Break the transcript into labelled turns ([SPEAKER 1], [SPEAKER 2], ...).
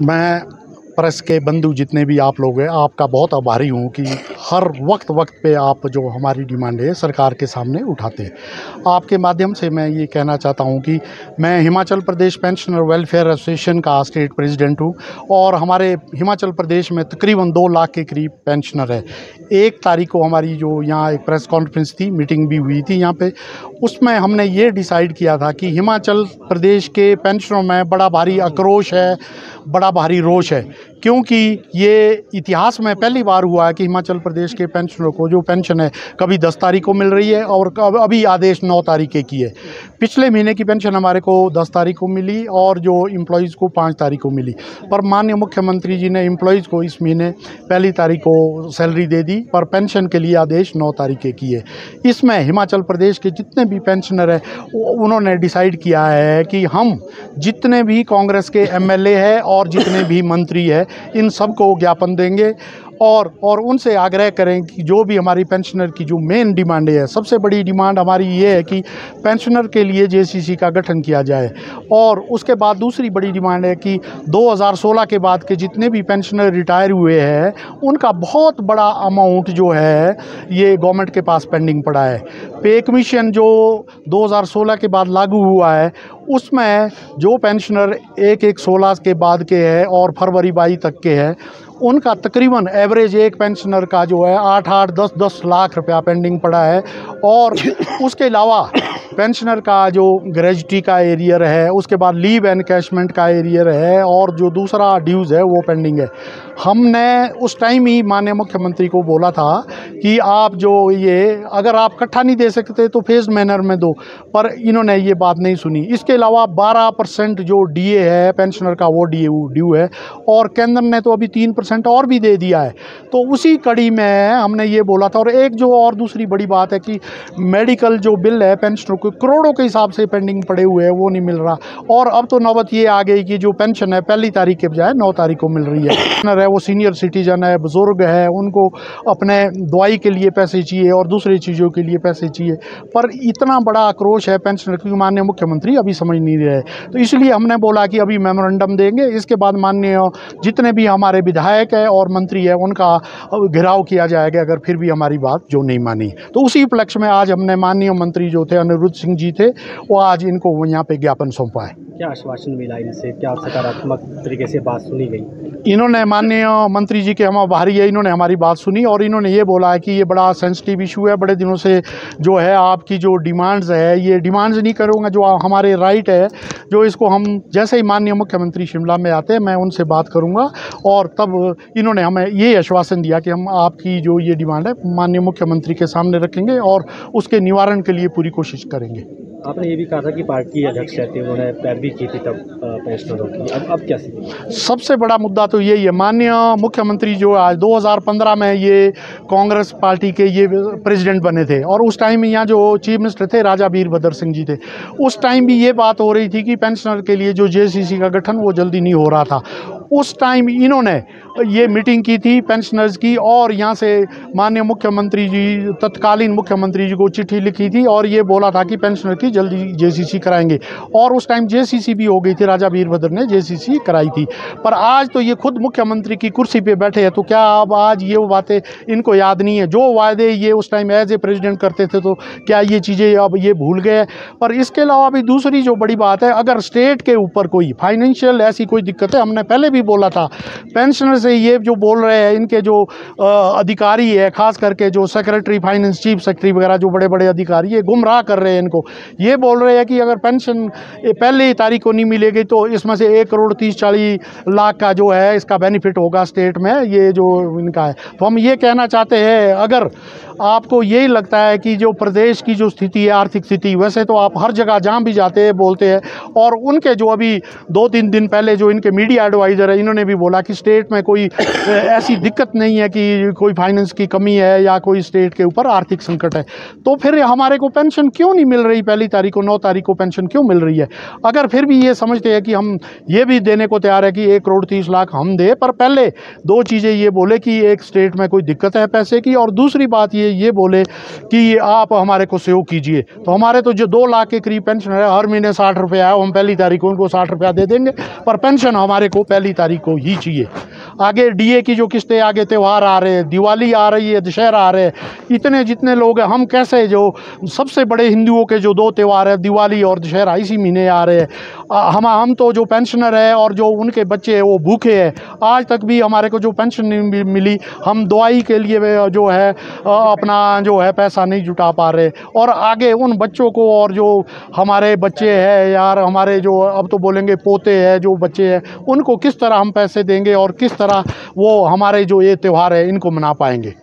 [SPEAKER 1] मैं प्रेस के बंधु जितने भी आप लोग हैं, आपका बहुत आभारी हूँ कि हर वक्त पे आप जो हमारी डिमांड है सरकार के सामने उठाते हैं। आपके माध्यम से मैं ये कहना चाहता हूँ कि मैं Himachal Pradesh pensioner welfare association का स्टेट प्रेसिडेंट हूँ और हमारे हिमाचल प्रदेश में तकरीबन 2 लाख के करीब पेंशनर है। 1 तारीख को हमारी जो यहाँ एक प्रेस कॉन्फ्रेंस थी, मीटिंग भी हुई थी यहाँ पे, उसमें हमने ये डिसाइड किया था कि हिमाचल प्रदेश के पेंशनरों में बड़ा भारी आक्रोश है, बड़ा भारी रोष है, क्योंकि ये इतिहास में पहली बार हुआ है कि हिमाचल प्रदेश के पेंशनरों को जो पेंशन है कभी 10 तारीख को मिल रही है और अभी आदेश 9 तारीख की है। पिछले महीने की पेंशन हमारे को 10 तारीख को मिली और जो एम्प्लॉइज़ को 5 तारीख को मिली, पर माननीय मुख्यमंत्री जी ने एम्प्लॉइज़ को इस महीने 1 तारीख को सैलरी दे दी, पर पेंशन के लिए आदेश 9 तारीख की है। इसमें हिमाचल प्रदेश के जितने भी पेंशनर हैं उन्होंने डिसाइड किया है कि हम जितने भी कांग्रेस के एमएलए हैं और जितने भी मंत्री हैं इन सबको ज्ञापन देंगे और उनसे आग्रह करें कि जो भी हमारी पेंशनर की जो मेन डिमांड है, सबसे बड़ी डिमांड हमारी ये है कि पेंशनर के लिए जेसीसी का गठन किया जाए। और उसके बाद दूसरी बड़ी डिमांड है कि 2016 के बाद के जितने भी पेंशनर रिटायर हुए हैं उनका बहुत बड़ा अमाउंट जो है ये गवर्नमेंट के पास पेंडिंग पड़ा है। पे कमीशन जो 2016 के बाद लागू हुआ है उसमें जो पेंशनर 1/1/16 के बाद के हैं और फरवरी 22 तक के हैं उनका तकरीबन एवरेज एक पेंशनर का जो है 8-8, 10-10 लाख रुपया पेंडिंग पड़ा है। और उसके अलावा पेंशनर का जो ग्रेजुटी का एरियर है, उसके बाद लीव एनकैशमेंट का एरियर है और जो दूसरा ड्यूज़ है वो पेंडिंग है। हमने उस टाइम ही माननीय मुख्यमंत्री को बोला था कि आप जो ये अगर आप इकट्ठा नहीं दे सकते तो फेज मैनर में दो, पर इन्होंने ये बात नहीं सुनी। इसके अलावा 12% जो डीए है पेंशनर का वो ड्यू है और केंद्र ने तो अभी 3% और भी दे दिया है। तो उसी कड़ी में हमने ये बोला था। और एक जो और दूसरी बड़ी बात है कि मेडिकल जो बिल है पेंशनर को करोड़ों के हिसाब से पेंडिंग पड़े हुए हैं, वो नहीं मिल रहा। और अब तो नौबत ये आ गई कि जो पेंशन है 1 तारीख के बजाय 9 तारीख को मिल रही है। पेंशनर है वो सीनियर सिटीजन है, बुजुर्ग है, उनको अपने दवाई के लिए पैसे चाहिए और दूसरी चीज़ों के लिए पैसे चाहिए, पर इतना बड़ा आक्रोश है पेंशनर की माननीय मुख्यमंत्री अभी समझ नहीं रहे। तो इसलिए हमने बोला कि अभी मेमोरेंडम देंगे, इसके बाद माननीय जितने भी हमारे विधायक है और मंत्री है उनका घेराव किया जाएगा अगर फिर भी हमारी बात जो नहीं मानी। तो उसी उपलक्ष्य में आज हमने माननीय मंत्री जो थे अनिरुद्ध सिंह जी थे वो आज इनको यहाँ पे ज्ञापन सौंपा है।
[SPEAKER 2] क्या आश्वासन मिला इनसे, क्या सकारात्मक तरीके से बात सुनी गई?
[SPEAKER 1] इन्होंने माननीय मंत्री जी के हम आभारी है, इन्होंने हमारी बात सुनी और इन्होंने ये बोला है कि ये बड़ा सेंसिटिव इशू है, बड़े दिनों से जो है आपकी जो डिमांड्स है ये डिमांड्स नहीं करूँगा, जो हमारे राइट है जो इसको हम जैसे ही माननीय मुख्यमंत्री शिमला में आते हैं मैं उनसे बात करूँगा। और तब इन्होंने हमें ये आश्वासन दिया कि हम आपकी जो ये डिमांड है माननीय मुख्यमंत्री के सामने रखेंगे और उसके निवारण के लिए पूरी कोशिश करेंगे।
[SPEAKER 2] आपने ये भी कहा था कि पार्टी अध्यक्ष थे, उन्होंने पैरवी की थी तब पेंशनरों की, अब क्या स्थिति?
[SPEAKER 1] सबसे बड़ा मुद्दा तो यही है, माननीय मुख्यमंत्री जो आज 2015 में ये कांग्रेस पार्टी के ये प्रेसिडेंट बने थे और उस टाइम यहाँ जो चीफ मिनिस्टर थे राजा वीरभद्र सिंह जी थे, उस टाइम भी ये बात हो रही थी कि पेंशनर के लिए जो जेसीसी का गठन वो जल्दी नहीं हो रहा था। उस टाइम इन्होंने ये मीटिंग की थी पेंशनर्स की और यहाँ से माननीय मुख्यमंत्री जी तत्कालीन मुख्यमंत्री जी को चिट्ठी लिखी थी और ये बोला था कि पेंशनर की जल्दी जेसीसी कराएंगे और उस टाइम जेसीसी भी हो गई थी, राजा वीरभद्र ने जेसीसी कराई थी। पर आज तो ये खुद मुख्यमंत्री की कुर्सी पे बैठे हैं, तो क्या अब आज ये वो बातें इनको याद नहीं है? जो वायदे ये उस टाइम एज ए प्रेसिडेंट करते थे तो क्या ये चीज़ें अब ये भूल गए? पर इसके अलावा भी दूसरी जो बड़ी बात है, अगर स्टेट के ऊपर कोई फाइनेंशियल ऐसी कोई दिक्कत है, हमने पहले भी बोला था पेंशनर से ये जो बोल रहे हैं इनके जो अधिकारी है, खास करके जो सेक्रेटरी फाइनेंस, चीफ सेक्रेटरी वगैरह जो बड़े बड़े अधिकारी है, गुमराह कर रहे हैं इनको। ये बोल रहे हैं कि अगर पेंशन 1 तारीख को नहीं मिलेगी तो इसमें से 1,30,40 लाख का जो है इसका बेनिफिट होगा स्टेट में, ये जो इनका है। तो हम ये कहना चाहते हैं, अगर आपको यही लगता है कि जो प्रदेश की जो स्थिति है आर्थिक स्थिति, वैसे तो आप हर जगह जहाँ भी जाते हैं बोलते हैं, और उनके जो अभी 2-3 दिन पहले जो इनके मीडिया एडवाइज़र फिर इन्होंने भी बोला कि स्टेट में कोई ऐसी दिक्कत नहीं है कि कोई फाइनेंस की कमी है या कोई स्टेट के ऊपर आर्थिक संकट है, तो फिर हमारे को पेंशन क्यों नहीं मिल रही? पहली तारीख को 9 तारीख को पेंशन क्यों मिल रही है? अगर फिर भी ये समझते हैं कि हम ये भी देने को तैयार है कि 1,30,00,000 हम दे, पर पहले 2 चीज़ें ये बोले कि एक स्टेट में कोई दिक्कत है पैसे की, और दूसरी बात ये बोले कि आप हमारे को सहयोग कीजिए। तो हमारे तो जो 2 लाख के करीब पेंशन है, हर महीने 60 रुपये है, हम पहली तारीख को उनको 60 रुपया दे देंगे, पर पेंशन हमारे को पहली तारीख को ही चाहिए। आगे डीए की जो किस्तें, आगे त्यौहार आ रहे हैं, दिवाली आ रही है, दशहरा आ रहे हैं, इतने जितने लोग हैं, हम कैसे, जो सबसे बड़े हिंदुओं के जो 2 त्यौहार है, दिवाली और दशहरा इसी महीने आ रहे हैं, हम तो जो पेंशनर है और जो उनके बच्चे हैं वो भूखे हैं। आज तक भी हमारे को जो पेंशन नहीं मिली, हम दवाई के लिए जो है अपना जो है पैसा नहीं जुटा पा रहे, और आगे उन बच्चों को, और जो हमारे बच्चे हैं यार, हमारे जो अब तो बोलेंगे पोते हैं, जो बच्चे हैं, उनको किस तरह हम पैसे देंगे और किस तरह वो हमारे जो ये त्यौहार है इनको मना पाएंगे।